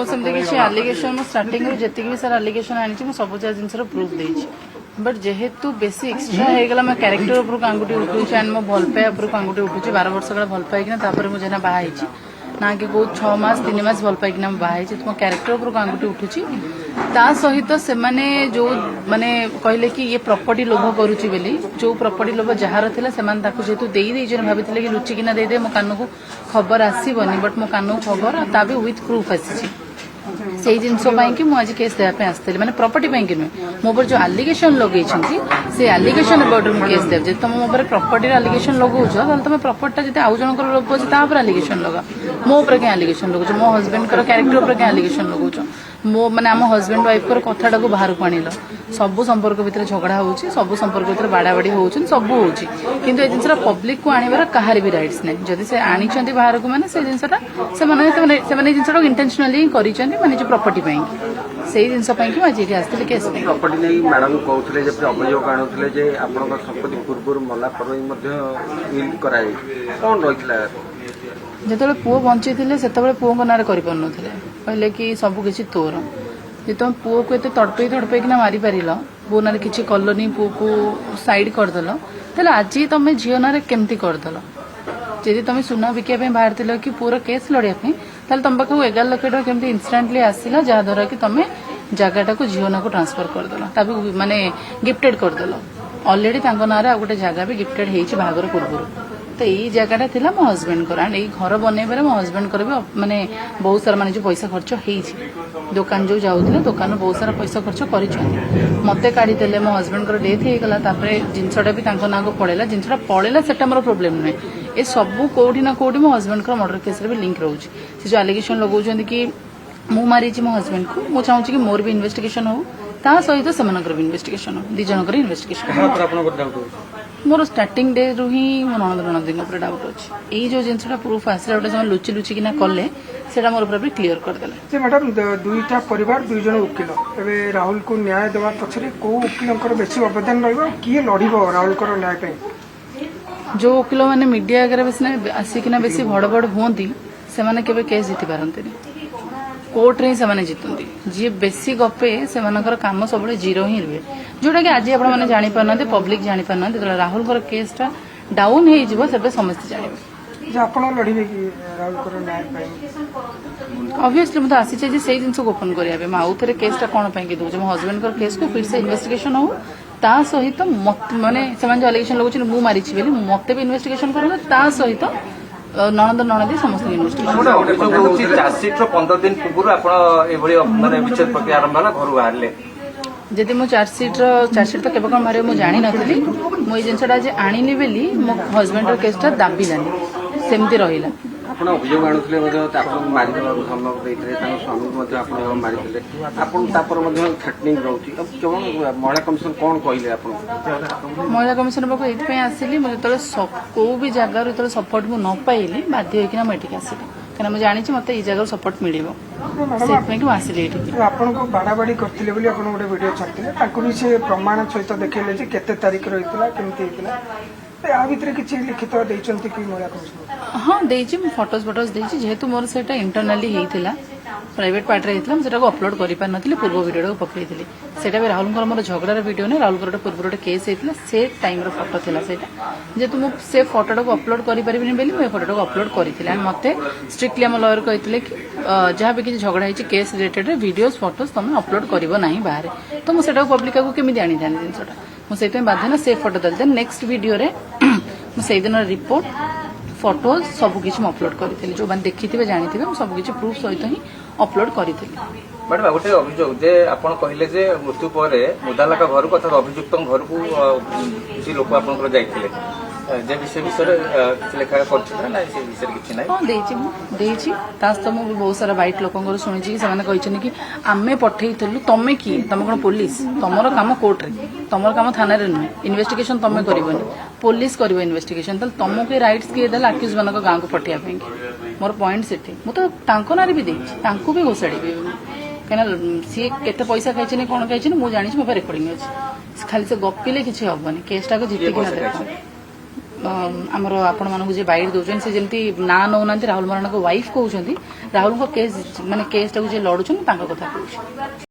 सेमती किसी आलिगेशन स्टार्टिंग जी भी सारा आलिगेशन आनी सब जिन प्रूफ देती बट जेहेतु बेसी एक्सट्रा होगा मैं क्यारेक्टर उपरको आंगुठी उठूँ एंड मो भल पाए उपरको आंगुठी उठूँ 12 वर्ष काल भल पाइकिना मुझे ना बाहर ना कि कौ 6 मास 3 मास भल पाइकिना बाहर तो मो क्यारेक्टर उपरको आंगुठी उठूँ ता सहित से माने जो माने कहले कि ये प्रॉपर्टी लोभ करुच्ची बोली जो प्रॉपर्टी लोभ जार था जेहेतु देदेन भाई कि लुचिकिना दे मो कान को खबर आसबनी बट मो कान को खबर ता भी विथ प्रूफ आसी से जिनस कि मुझे केस देवाई आसती मैंने प्रॉपर्टी कि नुहे मो पर जो आलिगेशन लगे से आलिगेशन अबाउट मु केस देव जब तुम मो प्रॉपर्टी आलिगेशन लगाऊच तुम प्रॉपर्टी जब आउ जन लोग आलिगेशन लगा मो ऊपर क्या आलिगेशन लगुच मो हजबैंड क्यारेक्टर उपर क्या आलिगेशन लगुच मो माने आम हजबैंड वाइफ कथाटा को बाहर को आनिल सब संपर्क भितर झगड़ा होची सब संपर्क भितर बाड़ाबाड़ी होउछन सब होची किंतु ए जिनसरा पब्लिक को आनिबार कहार भी राइट्स नै जदि से आनिचंती बाहर को माने से जिनसरा से माने जिनसरा इंटेंशनली करिचंती माने जो प्रॉपर्टी पई से जिनस पई कि आज आस्ते केस नै प्रॉपर्टी नै मैडम कहउथले जे अभियोग आनुथले जे आपन संपत्ति पूर्व मला पर मध्ये विल कराई कोन रहितला जो पुओ बंची से पुओ ना कहले कि सबकि तोर जे तुम पुओ को तड़पे मारी पार पो ना कि कलनी पुओ को साइड करदेल आज तुम झील ना केमती करदेल जदि तुम सुना बिकापी बाहर थी कि पुओर केस लड़ाई तुम पाक 11 लाख टका केमती इनस्टांटली आसला जहाद्वारा कि तुम जगटा को झील ना को ट्रांसफर करदेल माने गिफ्टेड करदेल अलरेडी ना गोटे जगह भी गिफ्टेड हो बाहागर पूर्व तो यही जगटा थी मो हजबैंड को एंड यही घर बनइबार मो हजबैंड को भी माने बहुत सारा माने जो पैसा खर्च हो दुकान जो जाऊे दुकान बहुत सारा पैसा खर्च कर मत काढ़ीदे मो हजबैंड को डेथ हो गला जिनसटा भी ना को पड़ेगा जिनसटा पड़ेगा से मोर प्रोब्लेम नुहे ये सब कौटी ना कौटी मो हजबैंड को मर्डर केस भी लिंक रोचे से जो आलिगेशन लगौन कि मु मारी मो हजबैंड को मुझे चाहूँ कि मोर भी इन्वेस्टिगेशन हो ता सहित से भी इन्वेस्टिगेशन हो दी जनकर इन्वेस्टिगेशन मोर स्टार्टिंग डे रु ही मो ननद ननदी डाउट अच्छे यही जो जिनसा प्रूफ आसला गोटे लुचि लुचिकिना कले से मोर भी क्लीयर करदे मैडम दुईटा परिवार दुई जन वकिल एवं राहुल को न्याय देवा पक्षरे को वकिल बेसी अवदान किए लड़ राहुल को न्याय जो वकिल मैंने मीडिया आगे आसिकिना बेसी भड़ भड़ हमें से केवे केस जीति पारती कोर्ट रे से जीतती जी बेसी गपे से कम सब जीरो ही रुए जोटा कि आज आपने जापारना पब्लिक जापारना जो राहुल केसटा डाउन हो समस्त जानवे ऑब्वियसली मुझे आसी से जिन ओपन करेंगे आउ थे केसटा कौन पाई दूचे मो हजबैंड केस को फिर से इन्वेस्टिगेशन हो ता सहित माने से एलिगेशन लगुच मु मारी मत भी इन्वेस्टिगेशन कर सहित ननद ननदी समस्त इन्वेस्टिगेशन चार्जसीट 15 दिन पूर्व विचार प्रक्रिया आरंभ है घर बाहर जदि मो चार्जसीट तो केवे कौन बाहर मुझे जानी नी मुझे जिनसा आज आनी बोली मो हजबैंड केसटा दाबिलानी सेमती रहा आपण अभियोग आनुले मारिदेवा धमक देते स्वामी मारिदे थ्रेटनिंग रोचे महिला कमिशन कौन कहले महिला कमिशन पाक ये आसली मुझे कौ भी जगार जो सपोर्ट मुझे न पाइली बाध्य होना मुझे आसली कहीं मुझे जानी मत ये जगह सपोर्ट मिल आसली आपको बाड़ाबाड़ी करते गोटे वीडियो छाड़ते से प्रमाण सहित देखले केते तारीख रही भितर किसी लिखित देती कि महिला कमिशन हाँ देची फोटोज जेहेतु मोर से इंटरनाली होता प्राइवेट पार्ट रे होता मुझे अपलोड कर पार नी पूर्व वीडियो को पकई थी राहुल मोर झगड़ार वीडियो नहीं राहुल गोटे पूर्व गोटे केस होता से टाइम फोटो था जेहेतु मुझे फोटोटा को अपलोड करें बोली मुझे फोटोटा को अपलोड करी एंड मत स्ट्रिक्टली आम लयर कहते कि जहाँ भी किसी झगड़ा होती केस रिलेटेड वीडियोज फोटोज तुम अपलोड करना बाहर तो मुझे पब्लिक को केमी आनी था जिनसा मुझे बाध्य ना से फोटो देते नेक्स्ट वीडियो मुझे दिन रिपोर्ट फोटोज सबकि अपलोड करी जो मैंने देखी थे जानी थे सबकि प्रूफ सहित ही अपलोड करी मैडम गोटे अभियोग जे आपन कहले जे मृत्यु पर मुदालाका घर को अथवा अभियुक्त घर को किसी लोक आपन जाइथिले जे विषय किसी लेखा करछि ना से विषय किछि नै हां देछि तास तो मु बहुत सारा वाइट लोकंगर सुनिछि कि ସେମାନେ कहछन कि आमे पठेइथलु तमे की तमे कोन पुलिस तमरो काम कोर्ट रे तमरो काम थाना रे नै इन्वेस्टिगेशन तमे करबनी पुलिस करबो इन्वेस्टिगेशन त तमो के राइट्स के देला अक्यूज बनक गांव को पठिया पे मोर पॉइंट सेठी मु तो तांको नारी भी देछि तांको भी घोसाडी कहना सी केते पैसा खाइछनी कोन खाइछनी मु जानि छी मो रिकॉर्डिंग अछि खाली से गप्पिले किछि हबनी केसटा को जीति कि ना देखो ଆମର ଆପଣମାନଙ୍କୁ ଯେ ବାଇଟ୍ ଦେଉଛନ୍ତି ସେ ଯେମିତି ନାଁ ନେଉନାହାନ୍ତି ରାହୁଲ ମହାରାଣାଙ୍କ ୱାଇଫ୍ କହୁଛନ୍ତି ରାହୁଲଙ୍କ କେସ୍ ମାନେ କେସ୍ଟାକୁ ଯିଏ ଲଢୁଛନ୍ତି ତାଙ୍କ କଥା କହୁଛି।